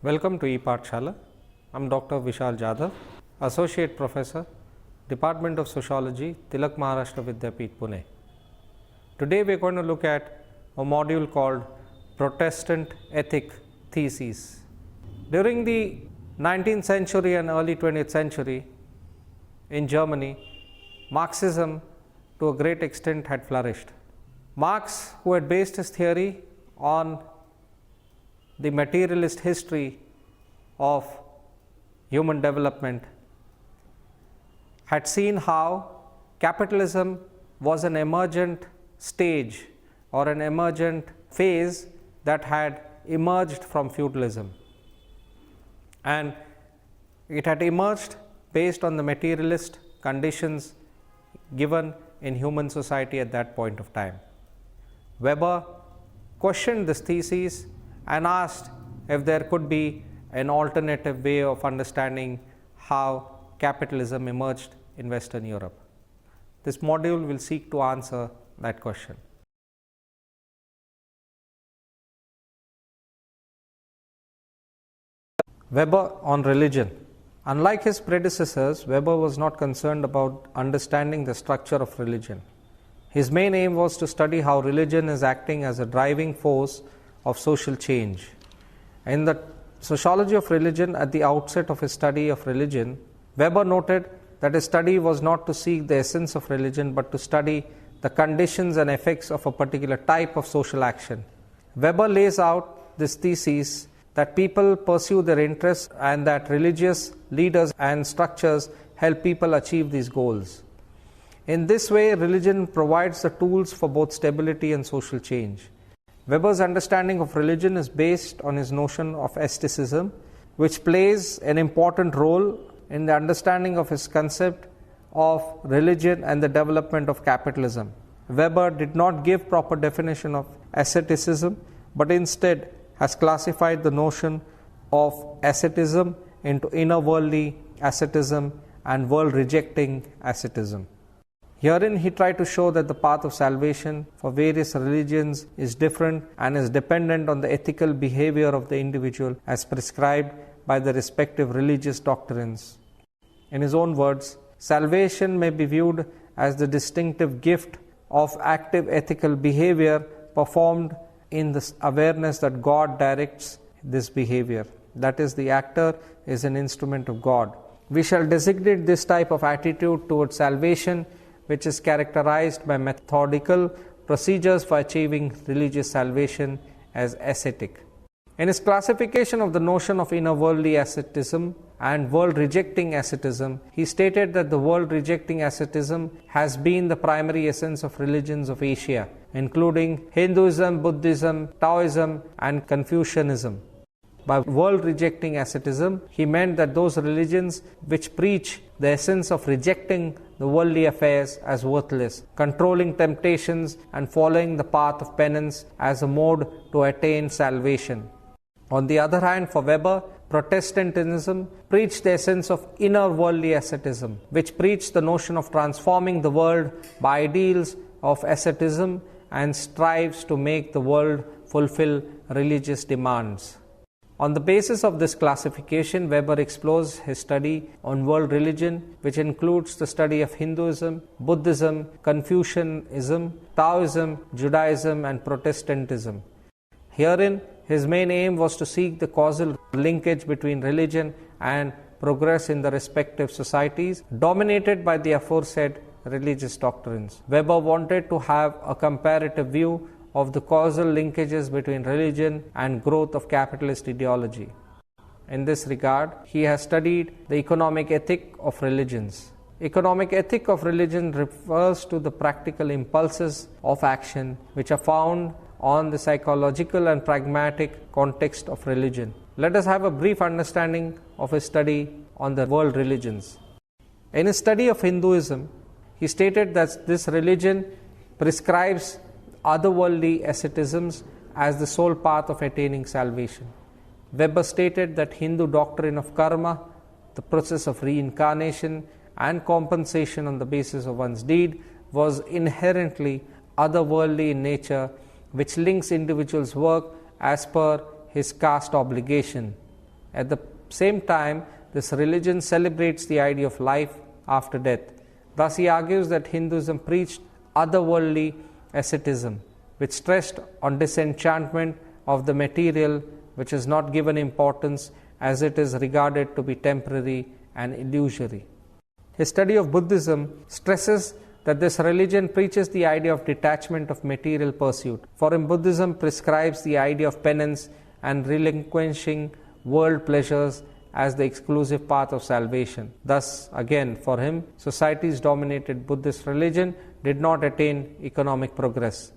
Welcome to ePathshala. I am Dr. Vishal Jadhav, Associate Professor, Department of Sociology, Tilak Maharashtra Vidya-mitra, Pune. Today we are going to look at a module called Protestant Ethic Thesis. During the 19th century and early 20th century in Germany, Marxism to a great extent had flourished. Marx, who had based his theory on the materialist history of human development, had seen how capitalism was an emergent stage or an emergent phase that had emerged from feudalism, and it had emerged based on the materialist conditions given in human society at that point of time. Weber questioned this thesis and asked if there could be an alternative way of understanding how capitalism emerged in Western Europe. This module will seek to answer that question. Weber on religion. Unlike his predecessors, Weber was not concerned about understanding the structure of religion. His main aim was to study how religion is acting as a driving force of social change. In the Sociology of Religion, at the outset of his study of religion, Weber noted that his study was not to seek the essence of religion, but to study the conditions and effects of a particular type of social action. Weber lays out this thesis that people pursue their interests and that religious leaders and structures help people achieve these goals. In this way, religion provides the tools for both stability and social change. Weber's understanding of religion is based on his notion of asceticism, which plays an important role in the understanding of his concept of religion and the development of capitalism. Weber did not give proper definition of asceticism, but instead has classified the notion of asceticism into inner worldly asceticism and world-rejecting asceticism. Herein, he tried to show that the path of salvation for various religions is different and is dependent on the ethical behavior of the individual as prescribed by the respective religious doctrines. In his own words, salvation may be viewed as the distinctive gift of active ethical behavior performed in the awareness that God directs this behavior. That is, the actor is an instrument of God. We shall designate this type of attitude towards salvation, which is characterized by methodical procedures for achieving religious salvation, as ascetic. In his classification of the notion of inner worldly asceticism and world-rejecting asceticism, he stated that the world-rejecting asceticism has been the primary essence of religions of Asia, including Hinduism, Buddhism, Taoism, and Confucianism. By world-rejecting asceticism, he meant that those religions which preach the essence of rejecting the worldly affairs as worthless, controlling temptations, and following the path of penance as a mode to attain salvation. On the other hand, for Weber, Protestantism preached the essence of inner worldly asceticism, which preached the notion of transforming the world by ideals of asceticism and strives to make the world fulfill religious demands. On the basis of this classification, Weber explores his study on world religion, which includes the study of Hinduism, Buddhism, Confucianism, Taoism, Judaism, and Protestantism. Herein, his main aim was to seek the causal linkage between religion and progress in the respective societies dominated by the aforesaid religious doctrines. Weber wanted to have a comparative view of the causal linkages between religion and growth of capitalist ideology. In this regard, he has studied the economic ethic of religions. Economic ethic of religion refers to the practical impulses of action which are found on the psychological and pragmatic context of religion. Let us have a brief understanding of his study on the world religions. In his study of Hinduism, he stated that this religion prescribes otherworldly asceticisms as the sole path of attaining salvation. Weber stated that Hindu doctrine of karma, the process of reincarnation and compensation on the basis of one's deed, was inherently otherworldly in nature, which links individuals' work as per his caste obligation. At the same time, this religion celebrates the idea of life after death. Thus, he argues that Hinduism preached otherworldly asceticism, which stressed on disenchantment of the material, which is not given importance as it is regarded to be temporary and illusory. His study of Buddhism stresses that this religion preaches the idea of detachment of material pursuit. For him, Buddhism prescribes the idea of penance and relinquishing world pleasures as the exclusive path of salvation. Thus, again, for him, societies dominated Buddhist religion did not attain economic progress.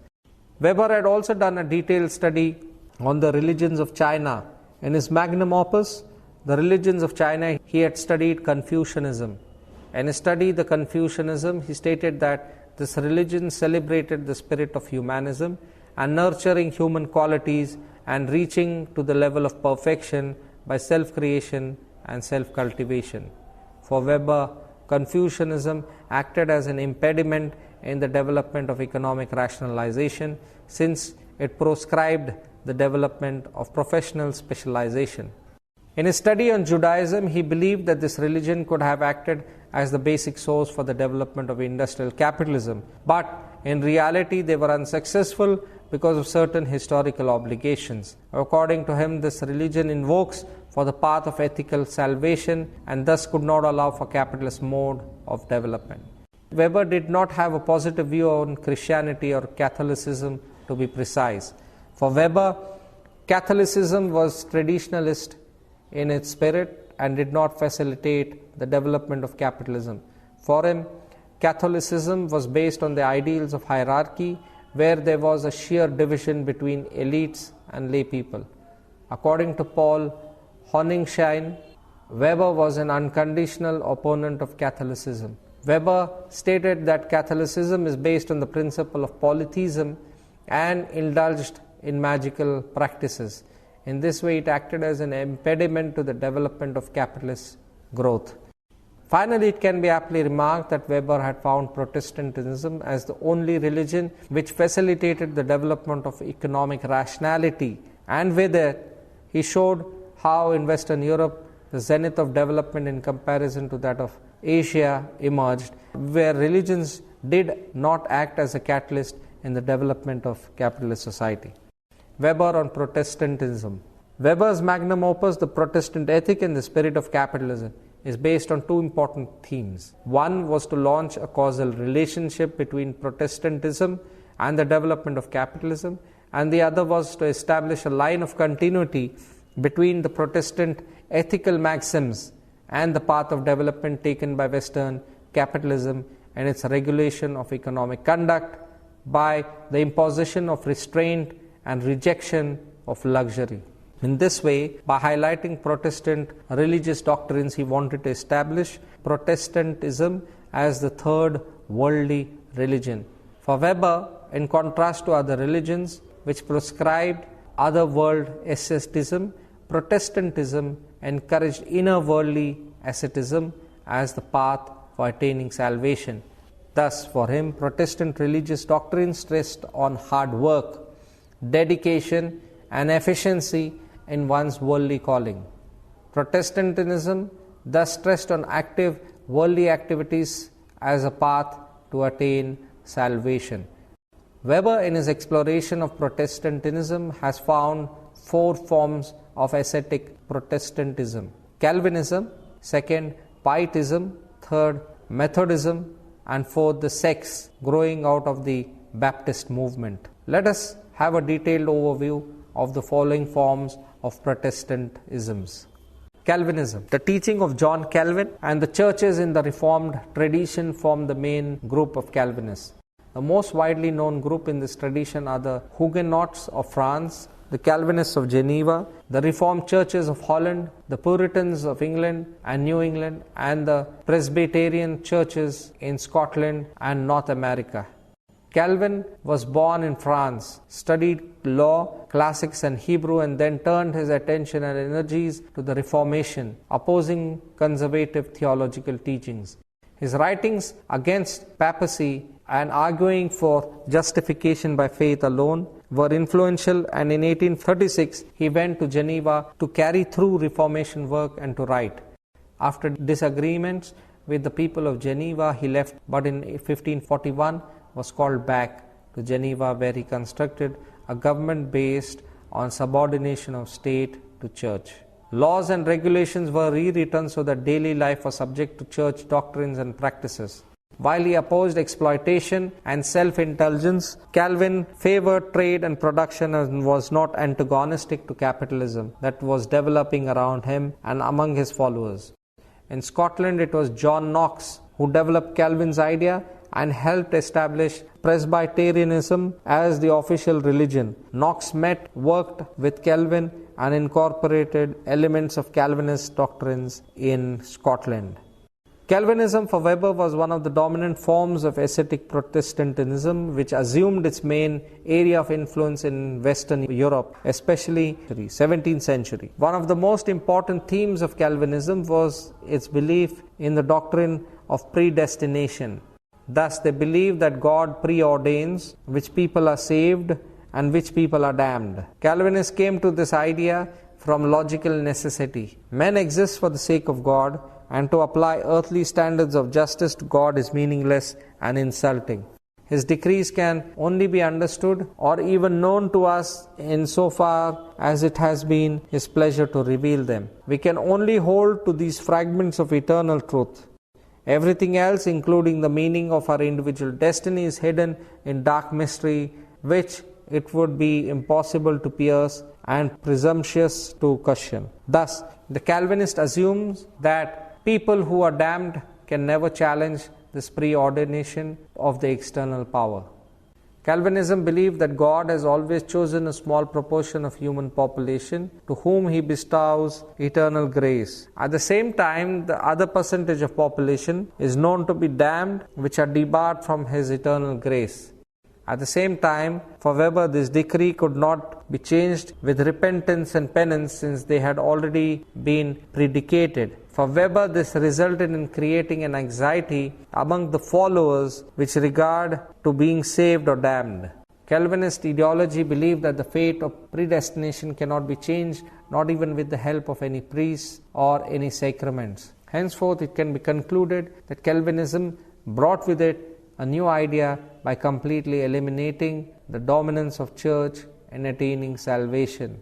Weber had also done a detailed study on the religions of China. In his magnum opus, The Religions of China, he had studied Confucianism. In his study, the Confucianism, he stated that this religion celebrated the spirit of humanism and nurturing human qualities and reaching to the level of perfection by self-creation and self-cultivation. For Weber, Confucianism acted as an impediment in the development of economic rationalization, since it proscribed the development of professional specialization. In his study on Judaism, he believed that this religion could have acted as the basic source for the development of industrial capitalism, but in reality they were unsuccessful because of certain historical obligations. According to him, this religion invokes for the path of ethical salvation and thus could not allow for capitalist mode of development. Weber did not have a positive view on Christianity or Catholicism, to be precise. For Weber, Catholicism was traditionalist in its spirit and did not facilitate the development of capitalism. For him, Catholicism was based on the ideals of hierarchy, where there was a sheer division between elites and lay people. According to Paul Honingsheim, Weber was an unconditional opponent of Catholicism. Weber stated that Catholicism is based on the principle of polytheism and indulged in magical practices. In this way, it acted as an impediment to the development of capitalist growth. Finally, it can be aptly remarked that Weber had found Protestantism as the only religion which facilitated the development of economic rationality, and with it, he showed how in Western Europe the zenith of development in comparison to that of Asia emerged, where religions did not act as a catalyst in the development of capitalist society. Weber on Protestantism. Weber's magnum opus, The Protestant Ethic and the Spirit of Capitalism, is based on two important themes. One was to launch a causal relationship between Protestantism and the development of capitalism, and the other was to establish a line of continuity between the Protestant ethical maxims and the path of development taken by Western capitalism and its regulation of economic conduct by the imposition of restraint and rejection of luxury. In this way, by highlighting Protestant religious doctrines, he wanted to establish Protestantism as the third worldly religion. For Weber, in contrast to other religions which prescribed other world asceticism, Protestantism encouraged inner worldly asceticism as the path for attaining salvation. Thus, for him, Protestant religious doctrines stressed on hard work, dedication, and efficiency in one's worldly calling. Protestantism thus stressed on active worldly activities as a path to attain salvation. Weber, in his exploration of Protestantism, has found four forms of ascetic Protestantism: Calvinism, second, Pietism, third, Methodism, and fourth, the sects growing out of the Baptist movement. Let us have a detailed overview of the following forms of Protestantisms. Calvinism. The teaching of John Calvin and the churches in the Reformed tradition form the main group of Calvinists. The most widely known group in this tradition are the Huguenots of France, the Calvinists of Geneva, the Reformed churches of Holland, the Puritans of England and New England, and the Presbyterian churches in Scotland and North America. Calvin was born in France, studied law, classics and Hebrew, and then turned his attention and energies to the Reformation, opposing conservative theological teachings. His writings against papacy and arguing for justification by faith alone were influential, and in 1836 he went to Geneva to carry through Reformation work and to write. After disagreements with the people of Geneva, he left, but in 1541 was called back to Geneva, where he constructed a government based on subordination of state to church. Laws and regulations were rewritten so that daily life was subject to church doctrines and practices. While he opposed exploitation and self-indulgence, Calvin favored trade and production and was not antagonistic to capitalism that was developing around him and among his followers. In Scotland, it was John Knox who developed Calvin's idea and helped establish Presbyterianism as the official religion. Knox worked with Calvin and incorporated elements of Calvinist doctrines in Scotland. Calvinism for Weber was one of the dominant forms of ascetic Protestantism, which assumed its main area of influence in Western Europe, especially the 17th century. One of the most important themes of Calvinism was its belief in the doctrine of predestination. Thus, they believe that God preordains which people are saved and which people are damned. Calvinists came to this idea from logical necessity. Men exist for the sake of God, and to apply earthly standards of justice to God is meaningless and insulting. His decrees can only be understood or even known to us insofar as it has been His pleasure to reveal them. We can only hold to these fragments of eternal truth. Everything else, including the meaning of our individual destiny, is hidden in dark mystery, which it would be impossible to pierce and presumptuous to question. Thus, the Calvinist assumes that people who are damned can never challenge this preordination of the external power. Calvinism believed that God has always chosen a small proportion of human population to whom He bestows eternal grace. At the same time, the other percentage of population is known to be damned, which are debarred from His eternal grace. At the same time, for Weber, this decree could not be changed with repentance and penance, since they had already been predicated. For Weber, this resulted in creating an anxiety among the followers which regard to being saved or damned. Calvinist ideology believed that the fate of predestination cannot be changed, not even with the help of any priests or any sacraments. Henceforth, it can be concluded that Calvinism brought with it a new idea by completely eliminating the dominance of church in attaining salvation.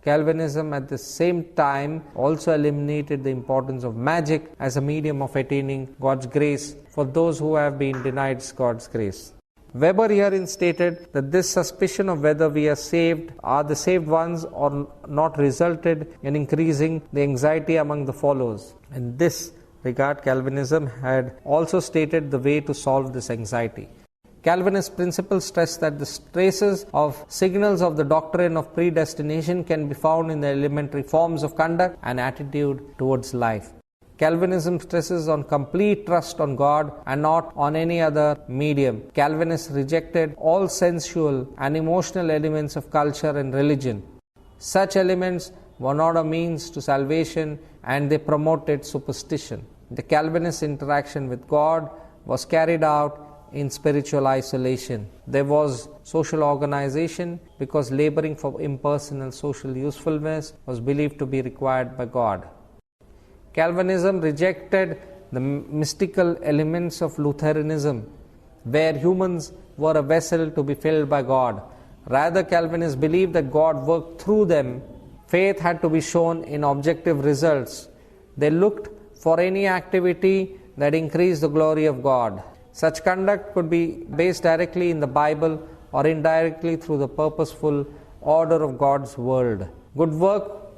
Calvinism at the same time also eliminated the importance of magic as a medium of attaining God's grace for those who have been denied God's grace. Weber herein stated that this suspicion of whether we are the saved ones or not, resulted in increasing the anxiety among the followers. In this regard, Calvinism had also stated the way to solve this anxiety. Calvinist principles stress that the traces of signals of the doctrine of predestination can be found in the elementary forms of conduct and attitude towards life. Calvinism stresses on complete trust on God and not on any other medium. Calvinists rejected all sensual and emotional elements of culture and religion. Such elements were not a means to salvation, and they promoted superstition. The Calvinist interaction with God was carried out in spiritual isolation. There was social organization because laboring for impersonal social usefulness was believed to be required by God. Calvinism rejected the mystical elements of Lutheranism, where humans were a vessel to be filled by God. Rather, Calvinists believed that God worked through them. Faith had to be shown in objective results. They looked for any activity that increased the glory of God. Such conduct could be based directly in the Bible or indirectly through the purposeful order of God's world. Good work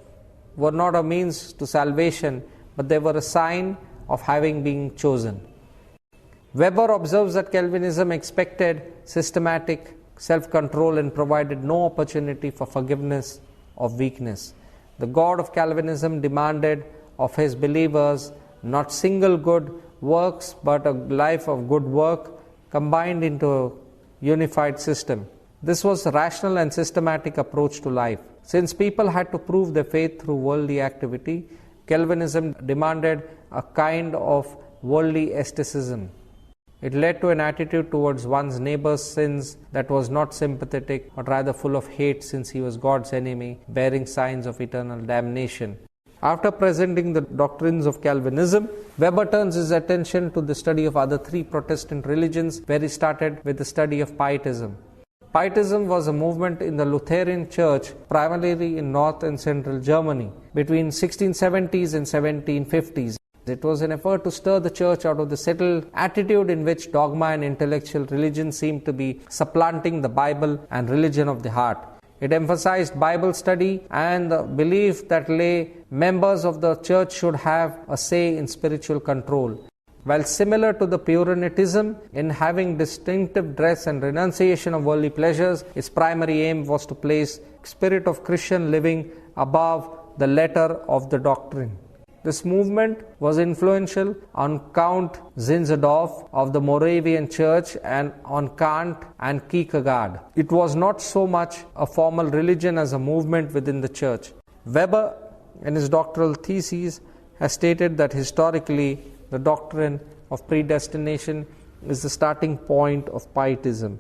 were not a means to salvation, but they were a sign of having been chosen. Weber observes that Calvinism expected systematic self-control and provided no opportunity for forgiveness of weakness. The God of Calvinism demanded of his believers not single good works, but a life of good work combined into a unified system. This was a rational and systematic approach to life. Since people had to prove their faith through worldly activity, Calvinism demanded a kind of worldly asceticism. It led to an attitude towards one's neighbor's sins that was not sympathetic, but rather full of hate, since he was God's enemy, bearing signs of eternal damnation. After presenting the doctrines of Calvinism, Weber turns his attention to the study of other three Protestant religions, where he started with the study of Pietism. Pietism was a movement in the Lutheran Church, primarily in North and Central Germany, between 1670s and 1750s. It was an effort to stir the church out of the settled attitude in which dogma and intellectual religion seemed to be supplanting the Bible and religion of the heart. It emphasized Bible study and the belief that lay members of the church should have a say in spiritual control. While similar to the Puritanism in having distinctive dress and renunciation of worldly pleasures, its primary aim was to place spirit of Christian living above the letter of the doctrine. This movement was influential on Count Zinzendorf of the Moravian Church and on Kant and Kierkegaard. It was not so much a formal religion as a movement within the church. Weber, in his doctoral thesis, has stated that historically the doctrine of predestination is the starting point of Pietism.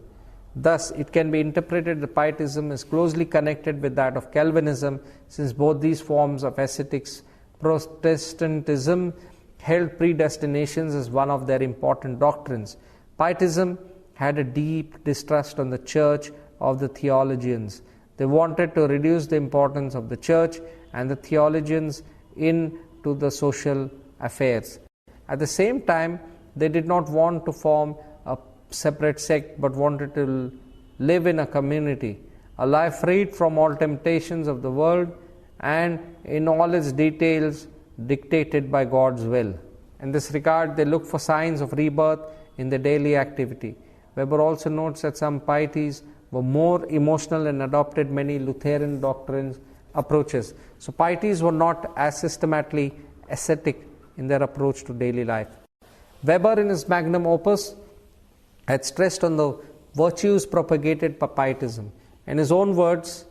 Thus, it can be interpreted that Pietism is closely connected with that of Calvinism, since both these forms of ascetics, Protestantism held predestinations as one of their important doctrines. Pietism had a deep distrust on the church of the theologians. They wanted to reduce the importance of the church and the theologians into the social affairs. At the same time, they did not want to form a separate sect, but wanted to live in a community, a life freed from all temptations of the world and in all its details dictated by God's will. In this regard, they look for signs of rebirth in their daily activity. Weber also notes that some Pietists were more emotional and adopted many Lutheran doctrines approaches. So Pietists were not as systematically ascetic in their approach to daily life. Weber, in his magnum opus, had stressed on the virtues propagated by Pietism. In his own words,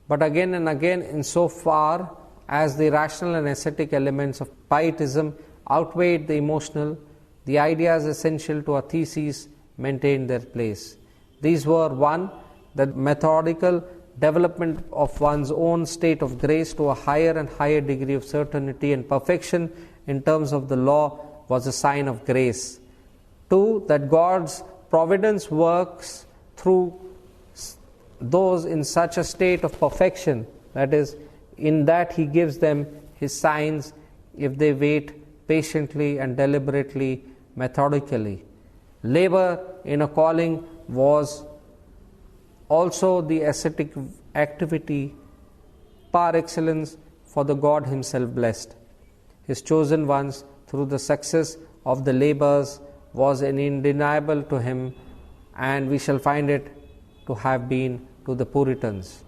but again and again, in so far as the rational and ascetic elements of Pietism outweighed the emotional, the ideas essential to a thesis maintained their place. These were: 1. The methodical development of one's own state of grace to a higher and higher degree of certainty and perfection in terms of the law was a sign of grace. 2. That God's providence works through those in such a state of perfection, that is, in that He gives them His signs if they wait patiently and deliberately, methodically. Labor in a calling was also the ascetic activity par excellence, for the God Himself blessed His chosen ones through the success of the labors was undeniable to Him, and we shall find it to have been to the Puritans.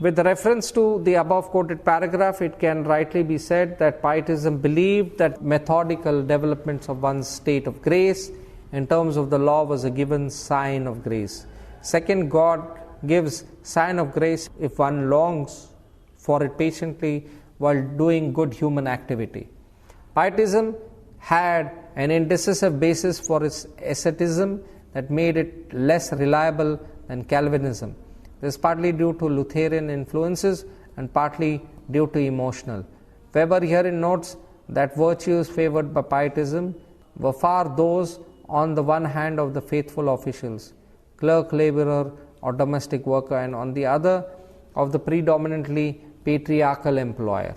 With reference to the above quoted paragraph, it can rightly be said that Pietism believed that methodical developments of one's state of grace in terms of the law was a given sign of grace. Second, God gives sign of grace if one longs for it patiently while doing good human activity. Pietism had an indecisive basis for its asceticism that made it less reliable than Calvinism. This is partly due to Lutheran influences and partly due to emotional. Weber herein notes that virtues favored by Pietism were far those on the one hand of the faithful officials, clerk, laborer or domestic worker, and on the other of the predominantly patriarchal employer.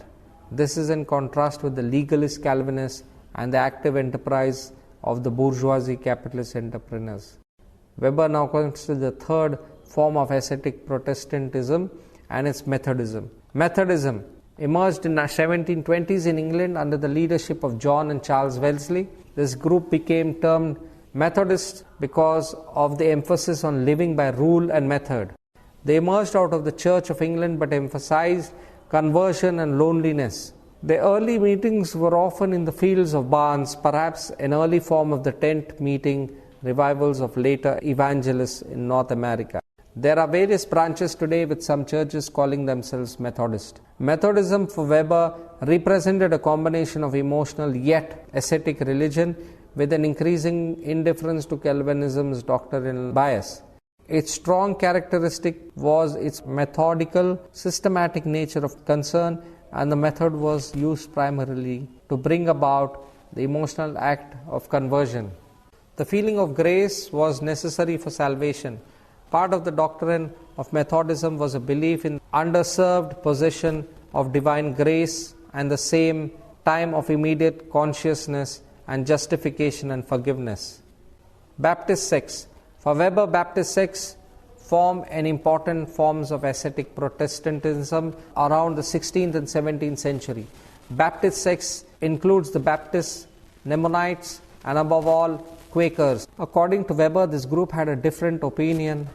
This is in contrast with the legalist Calvinists and the active enterprise of the bourgeoisie capitalist entrepreneurs. Weber now comes to the third form of ascetic Protestantism, and its Methodism. Methodism emerged in the 1720s in England under the leadership of John and Charles Wesley. This group became termed Methodists because of the emphasis on living by rule and method. They emerged out of the Church of England but emphasized conversion and loneliness. Their early meetings were often in the fields of barns, perhaps an early form of the tent meeting revivals of later evangelists in North America. There are various branches today with some churches calling themselves Methodist. Methodism for Weber represented a combination of emotional yet ascetic religion with an increasing indifference to Calvinism's doctrinal bias. Its strong characteristic was its methodical, systematic nature of concern, and the method was used primarily to bring about the emotional act of conversion. The feeling of grace was necessary for salvation. Part of the doctrine of Methodism was a belief in underserved possession of divine grace and the same time of immediate consciousness and justification and forgiveness. Baptist sects. For Weber, Baptist sects form an important forms of ascetic Protestantism around the 16th and 17th century. Baptist sects includes the Baptists, Mennonites, and above all, Quakers. According to Weber, this group had a different opinion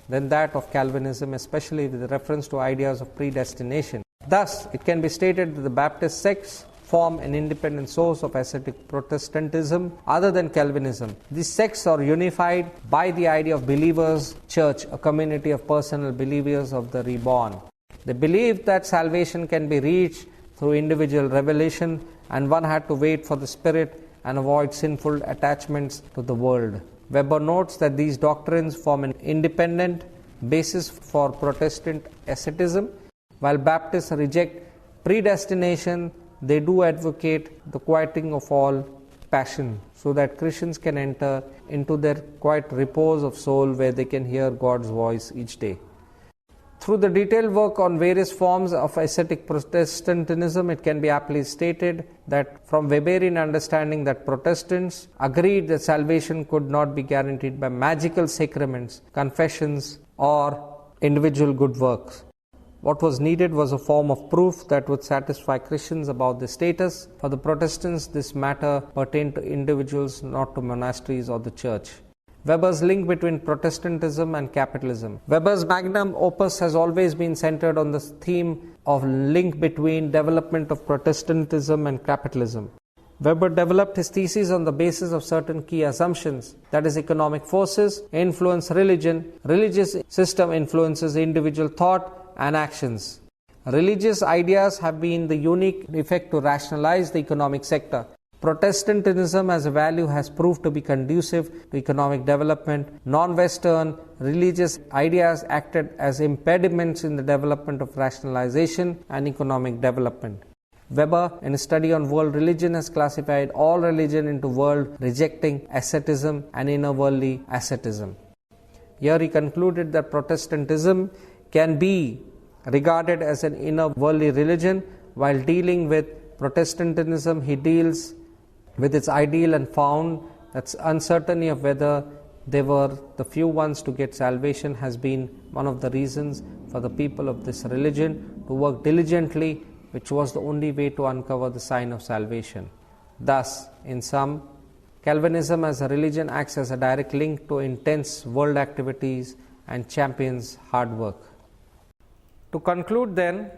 than that of Calvinism, especially with reference to ideas of predestination. Thus, it can be stated that the Baptist sects form an independent source of ascetic Protestantism other than Calvinism. These sects are unified by the idea of believers' church, a community of personal believers of the reborn. They believed that salvation can be reached through individual revelation, and one had to wait for the Spirit and avoid sinful attachments to the world. Weber notes that these doctrines form an independent basis for Protestant asceticism. While Baptists reject predestination, they do advocate the quieting of all passion so that Christians can enter into their quiet repose of soul where they can hear God's voice each day. Through the detailed work on various forms of ascetic Protestantism, it can be aptly stated that from Weberian understanding that Protestants agreed that salvation could not be guaranteed by magical sacraments, confessions, or individual good works. What was needed was a form of proof that would satisfy Christians about their status. For the Protestants, this matter pertained to individuals, not to monasteries or the church. Weber's link between Protestantism and capitalism. Weber's magnum opus has always been centered on the theme of link between development of Protestantism and capitalism. Weber developed his thesis on the basis of certain key assumptions, that is, economic forces influence religion, religious system influences individual thought and actions. Religious ideas have been the unique effect to rationalize the economic sector. Protestantism as a value has proved to be conducive to economic development. Non-Western religious ideas acted as impediments in the development of rationalization and economic development. Weber, in his study on world religion, has classified all religion into world rejecting asceticism and inner worldly asceticism. Here he concluded that Protestantism can be regarded as an inner worldly religion. While dealing with Protestantism, he deals with its ideal and found that uncertainty of whether they were the few ones to get salvation has been one of the reasons for the people of this religion to work diligently, which was the only way to uncover the sign of salvation. Thus, in sum, Calvinism as a religion acts as a direct link to intense world activities and champions hard work. To conclude then,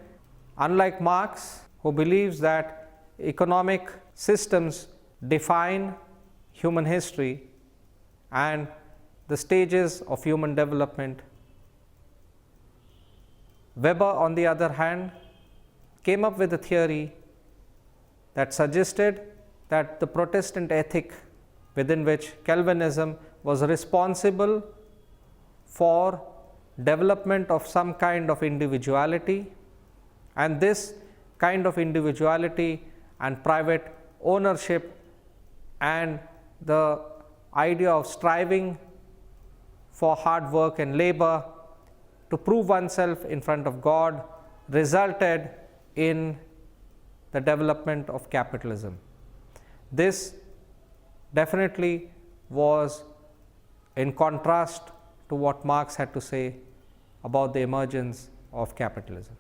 unlike Marx, who believes that economic systems define human history and the stages of human development, Weber, on the other hand, came up with a theory that suggested that the Protestant ethic within which Calvinism was responsible for development of some kind of individuality, and this kind of individuality and private ownership and the idea of striving for hard work and labor to prove oneself in front of God resulted in the development of capitalism. This definitely was in contrast to what Marx had to say about the emergence of capitalism.